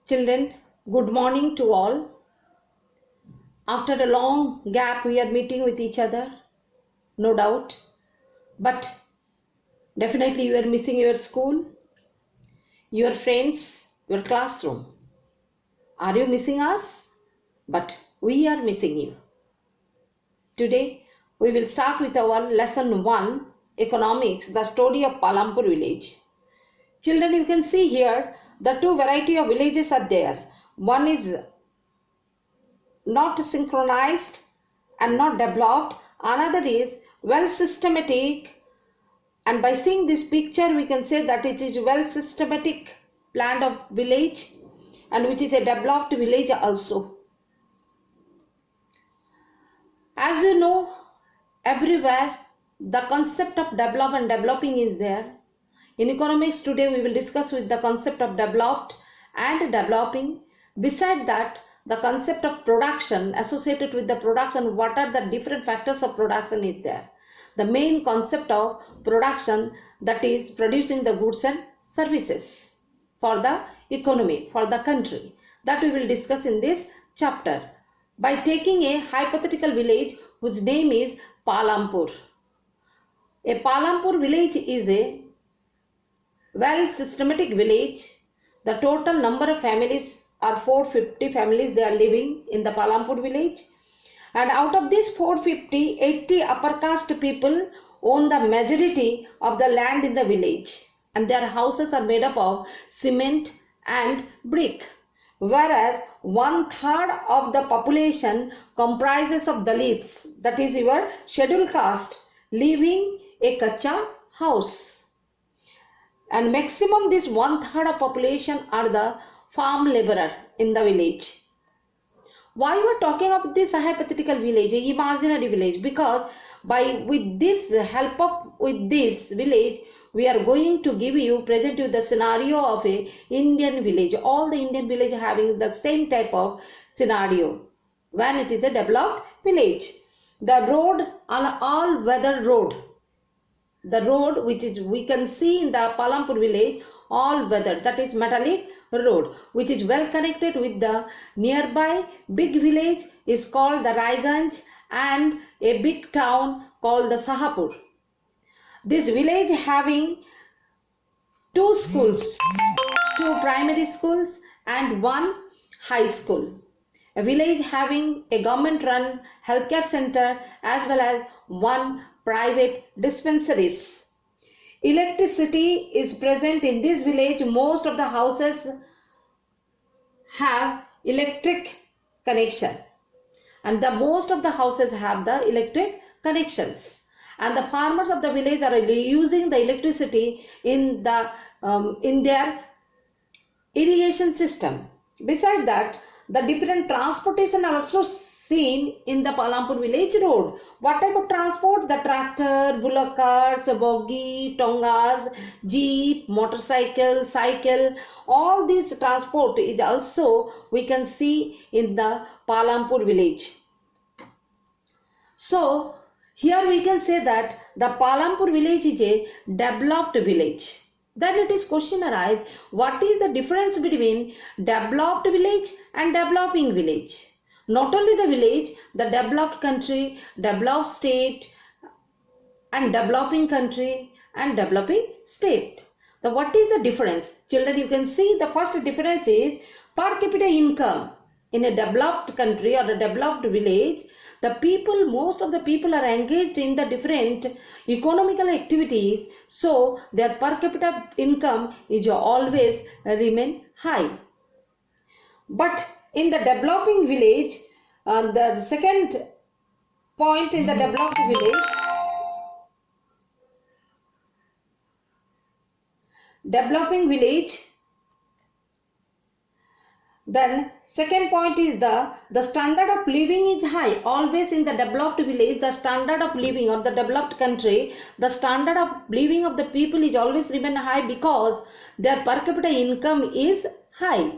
Children, good morning to all. After a long gap, we are meeting with each other, no doubt. But definitely you are missing your school, your friends, your classroom. Are you missing us? But we are missing you. Today, we will start with our lesson 1, Economics, the story of Palampur village. Children, you can see here the two variety of villages are there. One is not synchronized and not developed. Another is well systematic, and by seeing this picture we can say that it is well systematic planned of village and which is a developed village also. As you know, everywhere the concept of develop and developing is there. In economics today we will discuss with the concept of developed and developing. Beside that, the concept of production associated with the production, what are the different factors of production is there. The main concept of production, that is producing the goods and services for the economy, for the country, that we will discuss in this chapter by taking a hypothetical village whose name is Palampur. A Palampur village is a well systematic village. The total number of families are 450 families. They are living in the Palampur village, and out of these 450, 80 upper caste people own the majority of the land in the village, and their houses are made up of cement and brick, whereas 1/3 of the population comprises of Dalits, that is your scheduled caste, living a kacha house. And maximum this 1/3 of population are the farm laborer in the village. Why we are talking of this hypothetical village, a imaginary village? Because with this help of with this village, we are going to present you the scenario of a Indian village. All the Indian village having the same type of scenario when it is a developed village. The road, an all-weather road. The road which is we can see in the Palampur village, all weather, that is metallic road, which is well connected with the nearby big village is called the Raiganj and a big town called the Sahapur. This village having two schools, two primary schools and one high school. A village having a government run healthcare center as well as one private dispensaries. Electricity is present in this village. Most of the houses have electric connection, and most of the houses have the electric connections, and the farmers of the village are using the electricity in their irrigation system. Beside that, the different transportation are also seen in the Palampur village road. What type of transport? The tractor, bullock carts, boggy, tongas, jeep, motorcycle, cycle, all these transport is also we can see in the Palampur village. So here we can say that the Palampur village is a developed village. Then it is question arise, what is the difference between developed village and developing village? Not only the village, the developed country, developed state, and developing country and developing state. What is the difference? Children, you can see the first difference is per capita income. In a developed country or a developed village, the people, most of the people are engaged in the different economical activities, so their per capita income is always remain high. But in the developing village, the second point in the developed village, then second point is the standard of living is high. Always in the developed village, the standard of living, or the developed country, the standard of living of the people is always remain high because their per capita income is high.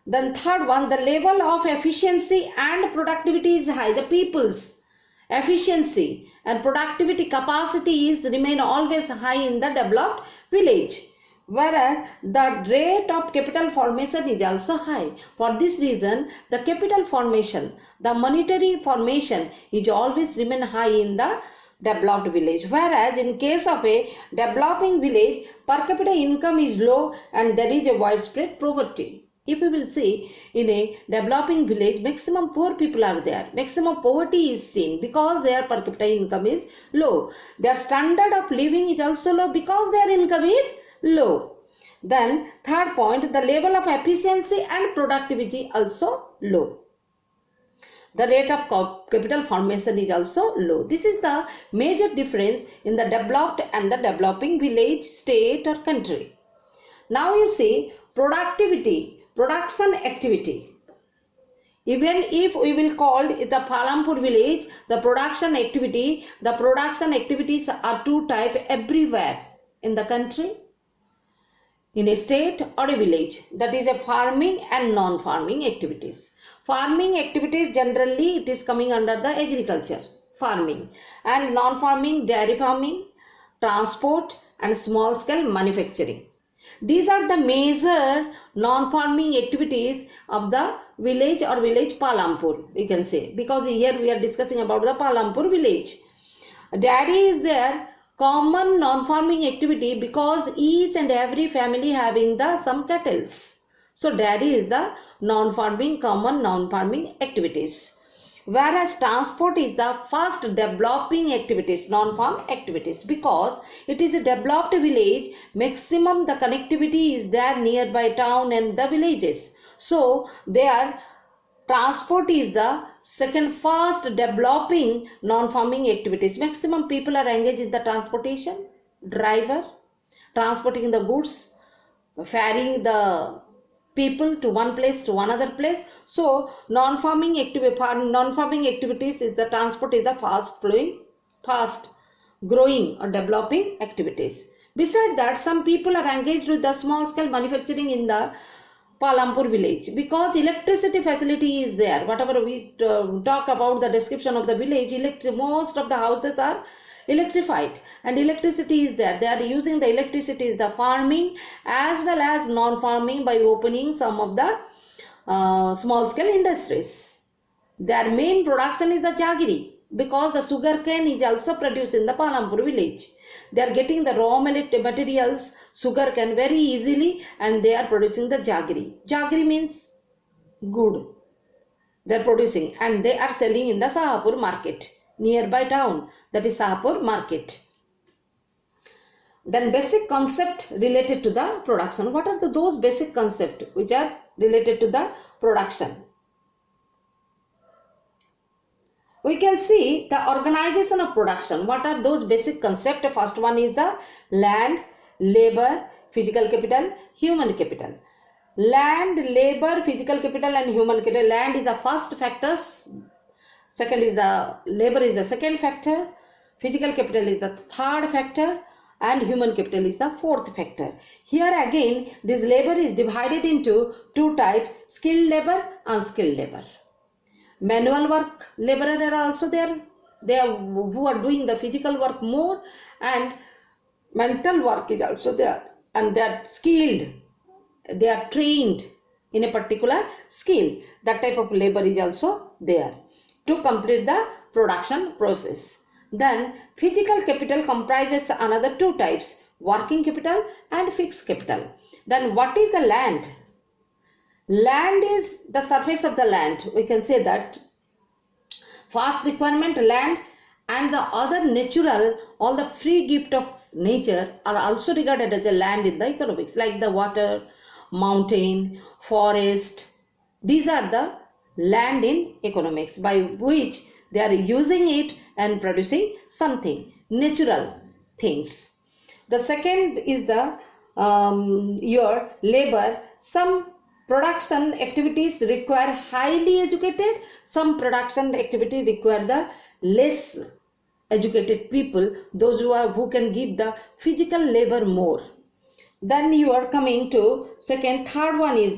Then third one, the level of efficiency and productivity is high. The people's efficiency and productivity capacity is remain always high in the developed village. whereas the rate of capital formation is also high. For this reason, the capital formation, the monetary formation is always remain high in the developed village, whereas in case of a developing village, per capita income is low and there is a widespread poverty. If we will see, in a developing village, maximum poor people are there, maximum poverty is seen because their per capita income is low. Their standard of living is also low because their income is low. Then third point, the level of efficiency and productivity also low. The rate of capital formation is also low. This is the major difference in the developed and the developing village, state or country. Now you see productivity, production activity. Even if we will call it the Palampur village, the production activities are two types everywhere in the country, in a state or a village. That is a farming and non-farming activities. Farming activities generally it is coming under the agriculture, farming, and non-farming, dairy farming, transport and small scale manufacturing. These are the major non-farming activities of the village or village Palampur, we can say, because here we are discussing about the Palampur village. Dairy is there, common non-farming activity because each and every family having the some cattle. So dairy is the non-farming, common non-farming activities. Whereas transport is the first developing activities, non-farm activities, because it is a developed village, maximum the connectivity is there nearby town and the villages. So their transport is the second fast developing non-farming activities. Maximum people are engaged in the transportation, driver, transporting the goods, ferrying the people to one place to another place. So non-farming activities is the transport is the fast growing or developing activities. Besides that, some people are engaged with the small scale manufacturing in the Palampur village because electricity facility is there. Whatever we talk about the description of the village, most of the houses are electrified and electricity is there. They are using the electricity is the farming as well as non-farming by opening some of the small scale industries. Their main production is the jaggery because the sugar cane is also produced in the Palampur village. They are getting the raw materials, sugar cane very easily and they are producing the jaggery. Jaggery means good. They are producing and they are selling in the Sahapur market, nearby town, that is Sahapur market. Then basic concept related to the production. What are those basic concepts which are related to the production? We can see the organization of production. What are those basic concepts? First one is the land, labor, physical capital, human capital. Land, labor, physical capital and human capital. Land is the first factors. Second is the labor is the second factor. Physical capital is the third factor. And human capital is the fourth factor. Here again, this labor is divided into two types, skilled labor, unskilled labor. Manual work laborer are also there. They are who are doing the physical work more, and mental work is also there. And they are skilled. They are trained in a particular skill. That type of labor is also there to complete the production process. Then physical capital comprises another two types, working capital and fixed capital. Then what is the land? Land is the surface of the land. We can say that first requirement land and the other natural, all the free gift of nature are also regarded as a land in the economics, like the water, mountain, forest. These are the land in economics by which they are using it and producing something, natural things. The second is the your labor. Some production activities require highly educated, some production activity require the less educated people, those who can give the physical labor more. Then you are coming to third one is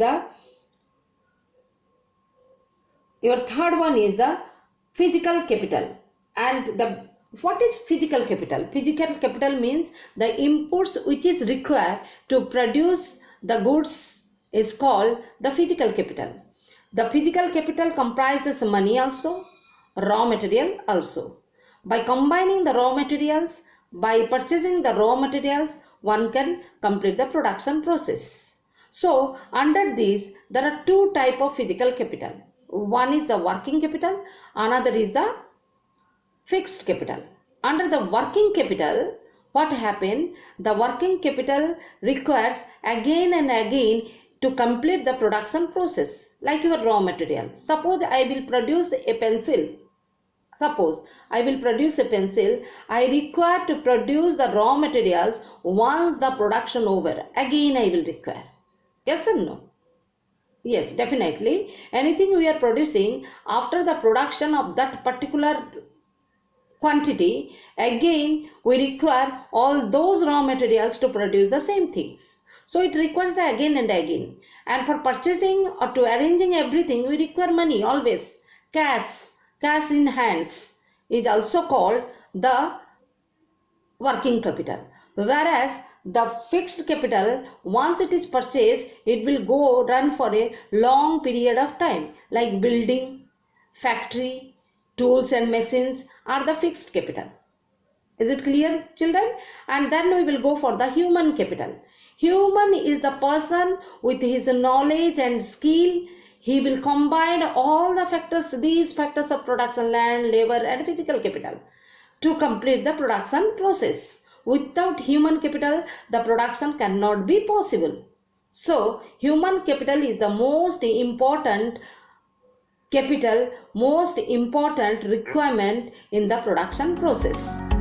the physical capital, and the What is physical capital? Physical capital means the inputs which is required to produce the goods is called the physical capital. The physical capital comprises money also, raw material also. By combining the raw materials, by purchasing the raw materials, one can complete the production process. So under this, there are two types of physical capital. One is the working capital, another is the fixed capital. Under the working capital, what happened? The working capital requires again and again to complete the production process, like your raw material. Suppose I will produce a pencil. I require to produce the raw materials once the production over. Again I will require. Yes or no? Yes, definitely. Anything we are producing, after the production of that particular quantity, again we require all those raw materials to produce the same things. So it requires again and again. And for purchasing or to arranging everything, we require money always. Cash in hands is also called the working capital. Whereas the fixed capital, once it is purchased, it will run for a long period of time, like building, factory, tools and machines are the fixed capital. Is it clear, children? And then we will go for the human capital. Human is the person with his knowledge and skill. He will combine all the factors, these factors of production, land, labor and physical capital to complete the production process. Without human capital, the production cannot be possible. So, human capital is the most important requirement in the production process.